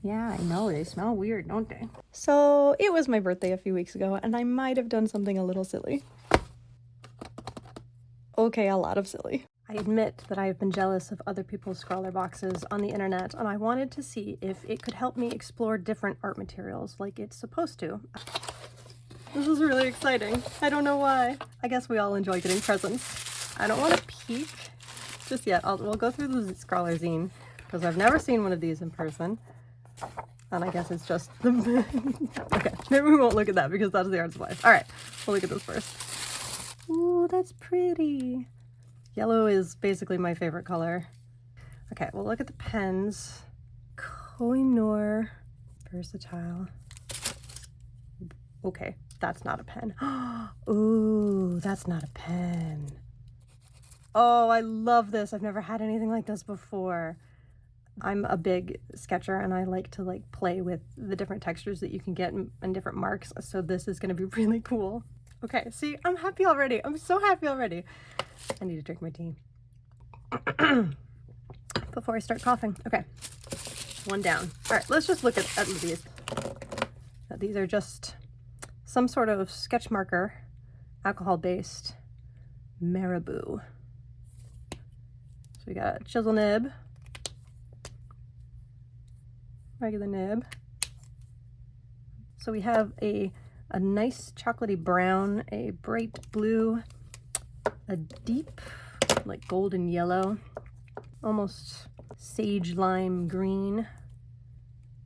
Yeah, I know. They smell weird, don't they? So it was my birthday a few weeks ago, and I might have done something a little silly. Okay, a lot of silly. I admit that I have been jealous of other people's ScrawlrBoxes on the internet, and I wanted to see if it could help me explore different art materials like it's supposed to. This is really exciting. I don't know why. I guess we all enjoy getting presents. I don't want to peek just yet. We'll go through the Scrawler zine because I've never seen one of these in person. And I guess it's just the... Okay, maybe we won't look at that because that's the art supplies. All right, we'll look at this first. Ooh, that's pretty. Yellow is basically my favorite color. Okay, we'll look at the pens. Koh-i-Noor, versatile. Okay, that's not a pen. Ooh, that's not a pen. Oh, I love this. I've never had anything like this before. I'm a big sketcher and I like to play with the different textures that you can get and different marks. So this is going to be really cool. Okay, see, I'm happy already. I'm so happy already. I need to drink my tea before I start coughing. Okay, one down. All right, let's just look at these. These are just some sort of sketch marker, alcohol-based marabou. So we got a chisel nib, regular nib. So we have a nice chocolatey brown, a bright blue, a deep like golden yellow, almost sage lime green.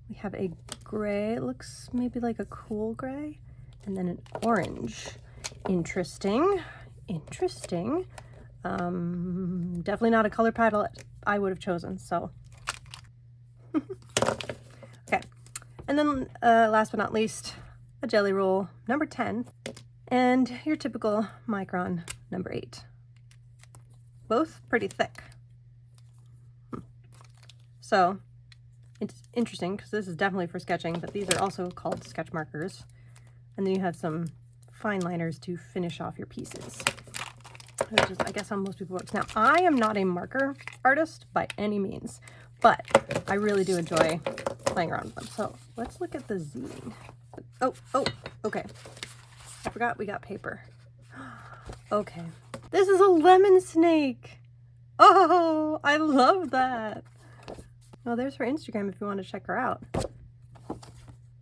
We have a gray, it looks maybe like a cool gray, and then an orange. Interesting, interesting. Definitely not a color palette I would have chosen, so. Okay, and then last but not least, a jelly roll, number 10, and your typical micron, number 8. Both pretty thick. So it's interesting because this is definitely for sketching, but these are also called sketch markers. And then you have some fine liners to finish off your pieces, which is, I guess, how most people work. Now, I am not a marker artist by any means, but I really do enjoy playing around with them. So let's look at the zine. Oh, okay. I forgot we got paper. Okay. This is a lemon snake. Oh, I love that. Well, there's her Instagram if you want to check her out.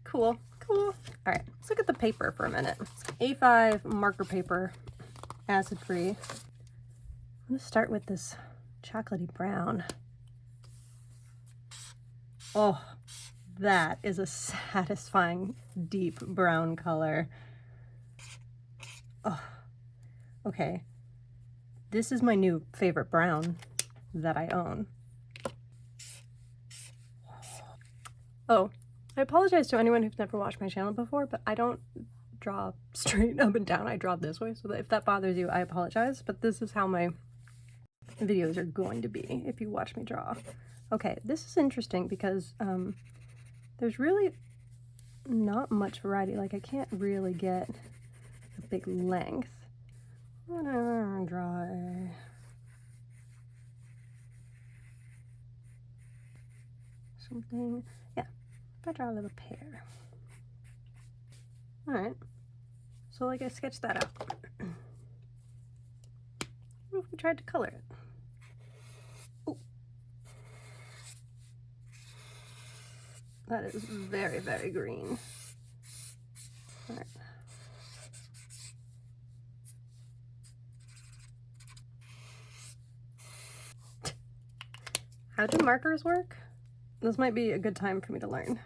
Cool, cool. All right, let's look at the paper for a minute. A5 marker paper, acid-free. I'm gonna start with this chocolatey brown. Oh, that is a satisfying deep brown color. Oh, okay. This is my new favorite brown that I own. Oh, I apologize to anyone who's never watched my channel before, but I don't draw straight up and down. I draw this way, so that if that bothers you, I apologize, but this is how my videos are going to be if you watch me draw. Okay, this is interesting because there's really not much variety. Like, I can't really get a big length. Whatever, draw something. Yeah, if I draw a little pear. All right, so like I sketched that out. What if we tried to color it? Oh, that is very, very green. All right. How do markers work? This might be a good time for me to learn.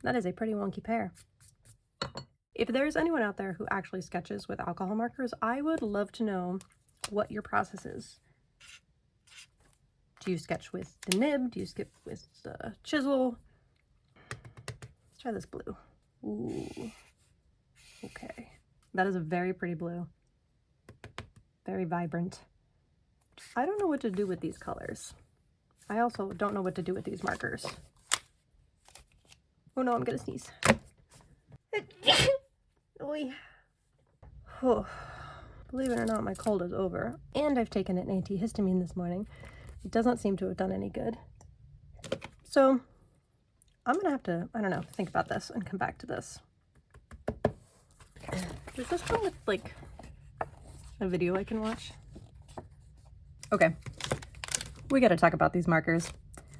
That is a pretty wonky pear. If there's anyone out there who actually sketches with alcohol markers, I would love to know what your process is. Do you sketch with the nib? Do you sketch with the chisel? Let's try this blue. Ooh, okay. That is a very pretty blue. Very vibrant. I don't know what to do with these colors. I also don't know what to do with these markers. Oh no, I'm gonna sneeze. Oh. Believe it or not, my cold is over, and I've taken an antihistamine this morning. It doesn't seem to have done any good. So I'm gonna have to, I don't know, think about this and come back to this. Does this come with like a video I can watch? Okay, we gotta talk about these markers.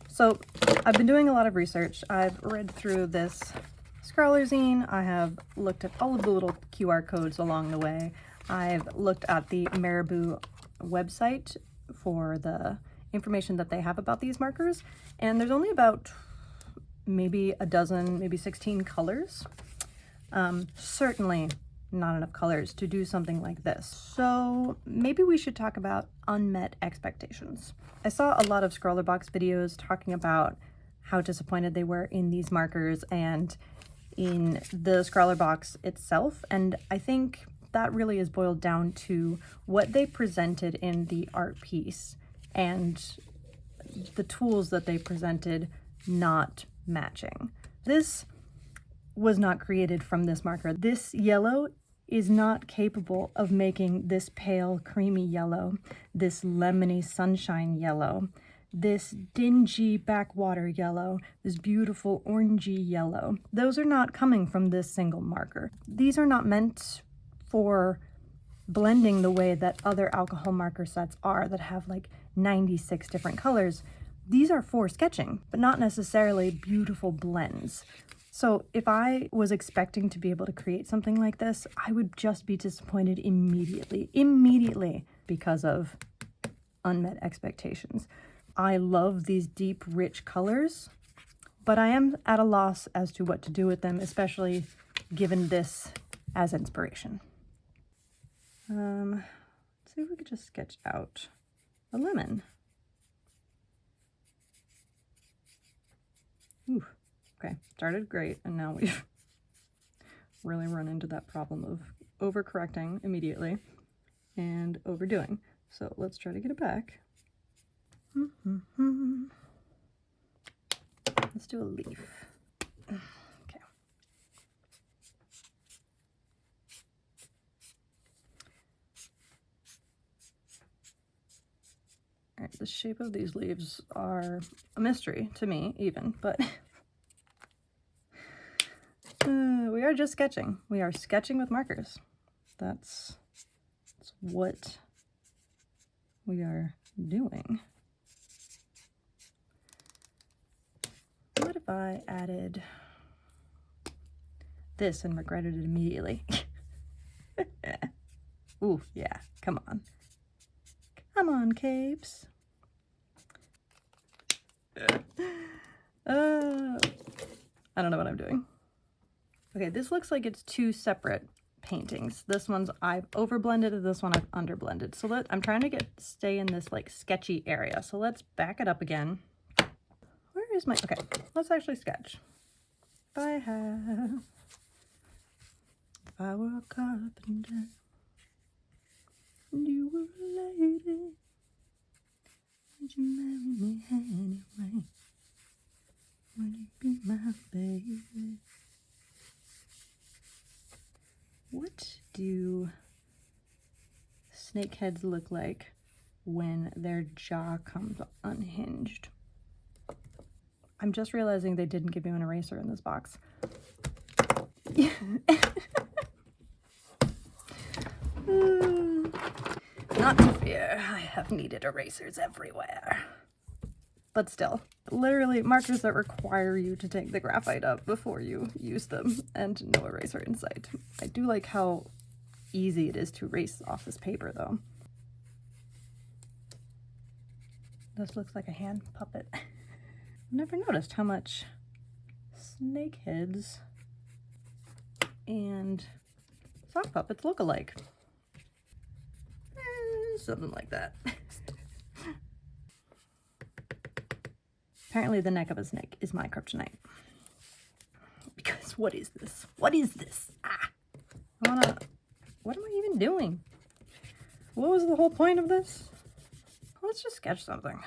So I've been doing a lot of research. I've read through this ScrawlrZine. I have looked at all of the little QR codes along the way. I've looked at the Marabou website for the information that they have about these markers, and there's only about maybe a dozen, maybe 16 colors. Certainly not enough colors to do something like this. So maybe we should talk about unmet expectations. I saw a lot of ScrawlrBox videos talking about how disappointed they were in these markers and in the ScrawlrBox itself, and I think that really is boiled down to what they presented in the art piece and the tools that they presented not matching. This was not created from this marker. This yellow is not capable of making this pale creamy yellow, this lemony sunshine yellow, this dingy backwater yellow, this beautiful orangey yellow. Those are not coming from this single marker. These are not meant for blending the way that other alcohol marker sets are that have like 96 different colors. These are for sketching, but not necessarily beautiful blends. So if I was expecting to be able to create something like this, I would just be disappointed immediately because of unmet expectations. I love these deep, rich colors, but I am at a loss as to what to do with them, especially given this as inspiration. Let's see if we could just sketch out a lemon. Ooh, okay, started great, and now we've really run into that problem of overcorrecting immediately and overdoing. So let's try to get it back. Let's do a leaf. Okay. All right, the shape of these leaves are a mystery to me even, but we are just sketching. We are sketching with markers. That's what we are doing. What if I added this and regretted it immediately? Ooh, yeah, come on. Come on, Capes. I don't know what I'm doing. Okay, this looks like it's two separate paintings. This one's I've overblended and this one I've underblended. So I'm trying to stay in this like sketchy area. So let's back it up again. Where is my, okay, let's actually sketch. If I were a carpenter and you were a lady, would you marry me anyway? Would you be my baby? What do snakeheads look like when their jaw comes unhinged? I'm just realizing they didn't give you an eraser in this box. Not to fear, I have needed erasers everywhere. But still, literally markers that require you to take the graphite up before you use them, and no eraser in sight. I do like how easy it is to erase off this paper though. This looks like a hand puppet. I've never noticed how much snakeheads and sock puppets look alike. Something like that. Apparently the neck of a snake is my kryptonite. Because what is this? What is this? Ah! What am I even doing? What was the whole point of this? Let's just sketch something.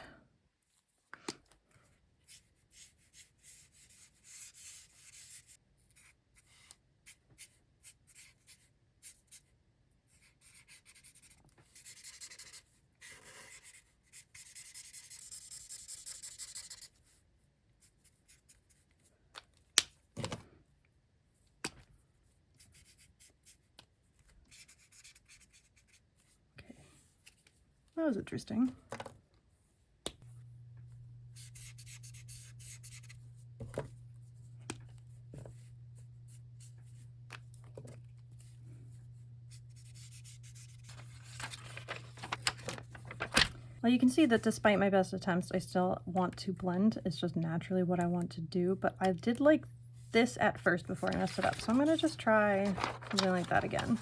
That was interesting. Well, you can see that despite my best attempts, I still want to blend. It's just naturally what I want to do, but I did like this at first before I messed it up. So I'm gonna just try something like that again.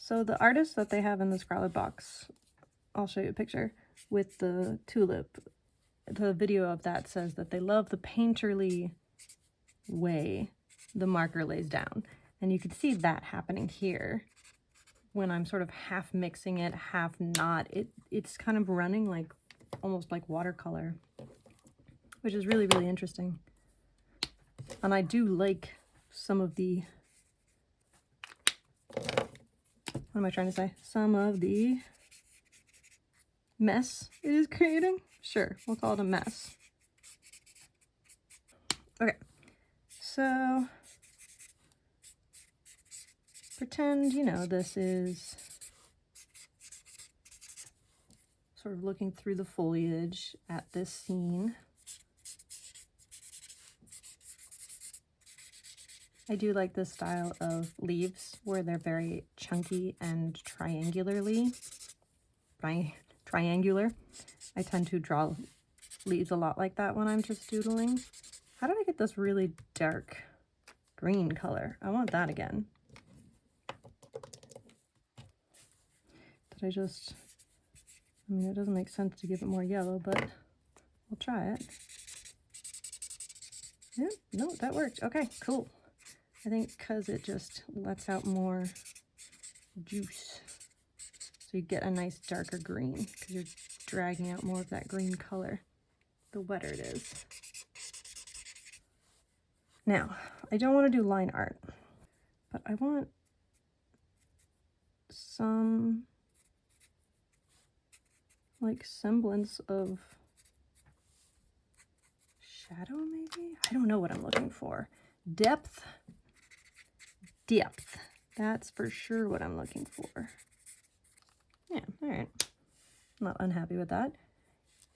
So the artist that they have in the ScrawlrBox, I'll show you a picture with the tulip. The video of that says that they love the painterly way the marker lays down. And you can see that happening here when I'm sort of half mixing it, half not. It's kind of running like almost like watercolor, which is really, really interesting. And I do like some of the, what am I trying to say? Some of the mess it is creating. Sure, we'll call it a mess. Okay, so pretend, you know, this is sort of looking through the foliage at this scene. I do like this style of leaves where they're very chunky and triangular. I tend to draw leaves a lot like that when I'm just doodling. How did I get this really dark green color? I want that again. Did I just, I mean, it doesn't make sense to give it more yellow, but we'll try it. Yeah, no, that worked. Okay, cool. I think because it just lets out more juice. So you get a nice darker green because you're dragging out more of that green color the wetter it is. Now, I don't want to do line art, but I want some like semblance of shadow maybe? I don't know what I'm looking for. Depth. That's for sure what I'm looking for. Yeah, all right. I'm not unhappy with that.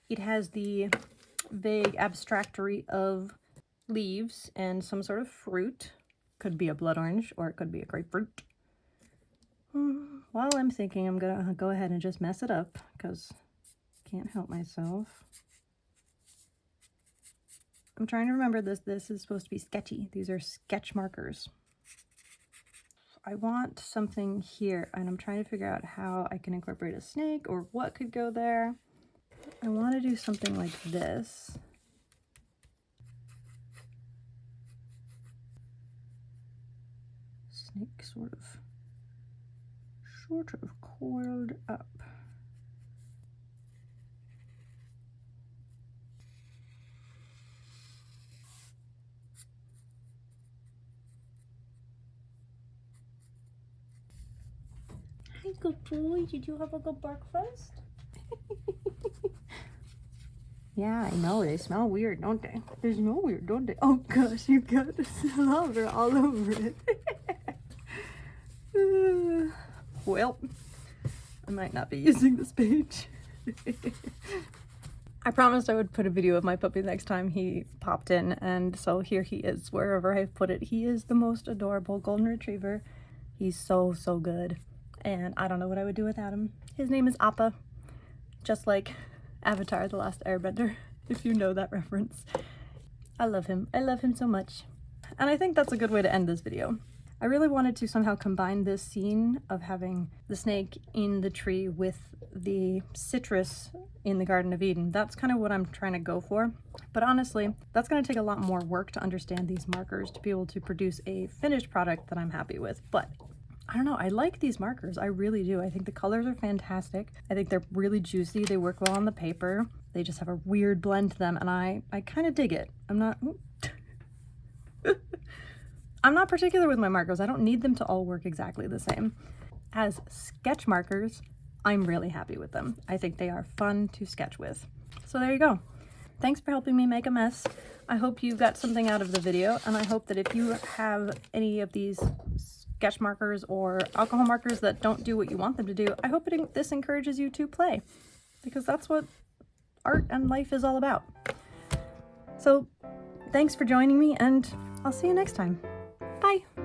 It has the vague abstractory of leaves and some sort of fruit. Could be a blood orange or it could be a grapefruit. While I'm thinking, I'm gonna go ahead and just mess it up because I can't help myself. I'm trying to remember this is supposed to be sketchy. These are sketch markers. I want something here and I'm trying to figure out how I can incorporate a snake or what could go there. I want to do something like this. Snake sort of coiled up. Hi, good boy. Did you have a good breakfast? Yeah, I know. They smell weird, don't they? They smell weird, don't they? Oh gosh, you got the slobber all over it. Well, I might not be using this page. I promised I would put a video of my puppy next time he popped in, and so here he is, wherever I've put it. He is the most adorable golden retriever. He's so, so good, and I don't know what I would do without him. His name is Appa, just like Avatar: The Last Airbender, if you know that reference. I love him. I love him so much. And I think that's a good way to end this video. I really wanted to somehow combine this scene of having the snake in the tree with the citrus in the Garden of Eden. That's kind of what I'm trying to go for. But honestly, that's going to take a lot more work to understand these markers to be able to produce a finished product that I'm happy with. But I don't know, I like these markers. I really do. I think the colors are fantastic. I think they're really juicy. They work well on the paper. They just have a weird blend to them, and I kind of dig it. I'm not particular with my markers. I don't need them to all work exactly the same. As sketch markers, I'm really happy with them. I think they are fun to sketch with. So there you go. Thanks for helping me make a mess. I hope you got something out of the video, and I hope that if you have any of these sketch markers or alcohol markers that don't do what you want them to do, I hope this encourages you to play, because that's what art and life is all about. So thanks for joining me, and I'll see you next time. Bye!